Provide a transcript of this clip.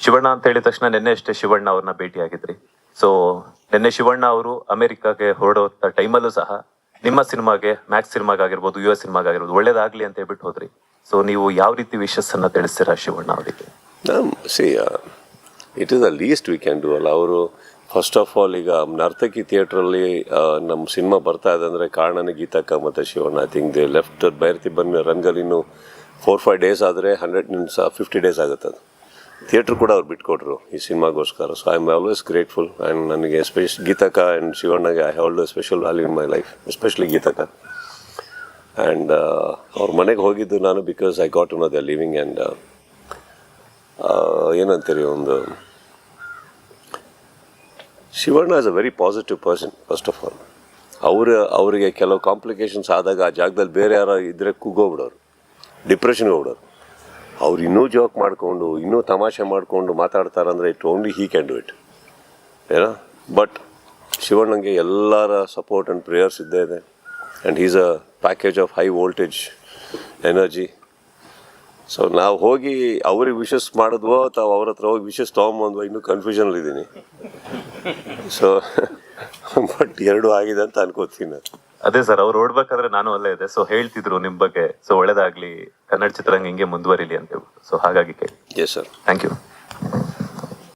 ಶಿವಣ್ಣ ಅಂತ ಹೇಳಿದ ತಕ್ಷಣ ನಿನ್ನೆ ಅಷ್ಟೇ ಶಿವಣ್ಣ ಅವ್ರನ್ನ ಭೇಟಿ ಆಗಿದ್ರಿ. ಸೊ ನಿನ್ನೆ ಶಿವಣ್ಣ ಅವರು ಅಮೆರಿಕಾಗೆ ಹೊರಡೋ ಟೈಮಲ್ಲೂ ಸಹ ನಿಮ್ಮ ಸಿನಿಮಾಗೆ, ಮ್ಯಾಕ್ಸ್ ಸಿನಿಮಾಗಿರ್ಬೋದು, US ಸಿನಿಮಾಗಿರ್ಬೋದು ಒಳ್ಳೇದಾಗ್ಲಿ ಅಂತ ಹೇಳ್ಬಿಟ್ಟು ಹೋದ್ರಿ. ಸೊ ನೀವು ಯಾವ ರೀತಿ ವಿಶಸ್ ಅನ್ನ ತಿಳಿಸ್ತೀರಾ ಶಿವಣ್ಣ ಅವರಿಗೆ? It is the least we can do ಅಲ್ಲ. ಅವರು ಫಸ್ಟ್ ಆಫ್ ಆಲ್ ಈಗ ನರ್ತಕಿ ಥಿಯೇಟ್ರಲ್ಲಿ ನಮ್ಮ ಸಿನಿಮಾ ಬರ್ತಾ ಇದೆ ಅಂದರೆ ಕಾರಣನೇ ಗೀತಕ್ಕ ಮತ್ತು Shivanna. I think they left Byrathi ಬಂದು ರಂಗಲ್ಲಿ ಇನ್ನೂ 4-5 ಡೇಸ್ ಆದರೆ 50 ಡೇಸ್ ಆಗುತ್ತೆ. ಅದು ಥಿಯೇಟ್ರ್ ಕೂಡ ಅವ್ರು ಬಿಟ್ಕೊಟ್ರು ಈ ಸಿನಿಮಾಗೋಸ್ಕರ. So I am always grateful. And ನನಗೆ ಗೀತಕ್ಕ ಆ್ಯಂಡ್ ಶಿವಣ್ಣಗೆ I have always special value in my life, especially ಗೀತಕ್ಕ. ಆ್ಯಂಡ್ ಅವ್ರ ಮನೆಗೆ ಹೋಗಿದ್ದು ನಾನು because I got to know they living. And ಏನಂತೀರಿ, ಒಂದು Shivanna is a very positive person. First of all ಅವರಿಗೆ ಕೆಲವು ಕಾಂಪ್ಲಿಕೇಶನ್ಸ್ ಆದಾಗ ಆ ಜಾಗದಲ್ಲಿ ಬೇರೆ ಯಾರೋ ಇದ್ದರೆ ಕುಗ್ಗೋಗ್ಬಿಡೋರು, ಡಿಪ್ರೆಷನ್ಗೆ ಹೋಗ್ಬಿಡೋರು. ಅವ್ರು ಇನ್ನೂ ಜೋಕ್ ಮಾಡಿಕೊಂಡು ಇನ್ನೂ ತಮಾಷೆ ಮಾಡಿಕೊಂಡು ಮಾತಾಡ್ತಾರಂದರೆ it only he can do it, ಏನೋ. ಬಟ್ ಶಿವಣ್ಣಂಗೆ ಎಲ್ಲರ ಸಪೋರ್ಟ್ ಆ್ಯಂಡ್ ಪ್ರೇಯರ್ಸ್ ಇದ್ದೇ ಇದೆ. And is a package of high voltage energy. So ನಾವು ಹೋಗಿ ಅವ್ರಿಗೆ ವಿಶಸ್ ಮಾಡಿದ್ವೋ ಅಥವಾ ಅವ್ರ ಹತ್ರ ಹೋಗಿ ವಿಶಸ್ ತೊಗೊಂಬಂದ್ವೋ ಇನ್ನೂ ಕನ್ಫ್ಯೂಷನಲ್ಲಿದ್ದೀನಿ. ಸೊ ಬಟ್ ಎರಡೂ ಆಗಿದೆ ಅಂತ ಅನ್ಕೋತೀನಿ ನಾನು. ಅದೇ ಸರ್, ಅವ್ರು ಓಡ್ಬೇಕಾದ್ರೆ ನಾನು ಅಲ್ಲೇ ಇದೆ. ಸೊ ಹೇಳ್ತಿದ್ರು ನಿಮ್ ಬಗ್ಗೆ, ಸೊ ಒಳ್ಳೇದಾಗ್ಲಿ, ಕನ್ನಡ ಚಿತ್ರರಂಗ ಹಿಂಗೆ ಮುಂದುವರಿಲಿ ಅಂತ ಹೇಳ್ಬಿಟ್ಟು. ಸೊ ಹಾಗಾಗಿ ಕೇಳಿ. Yes sir, thank you.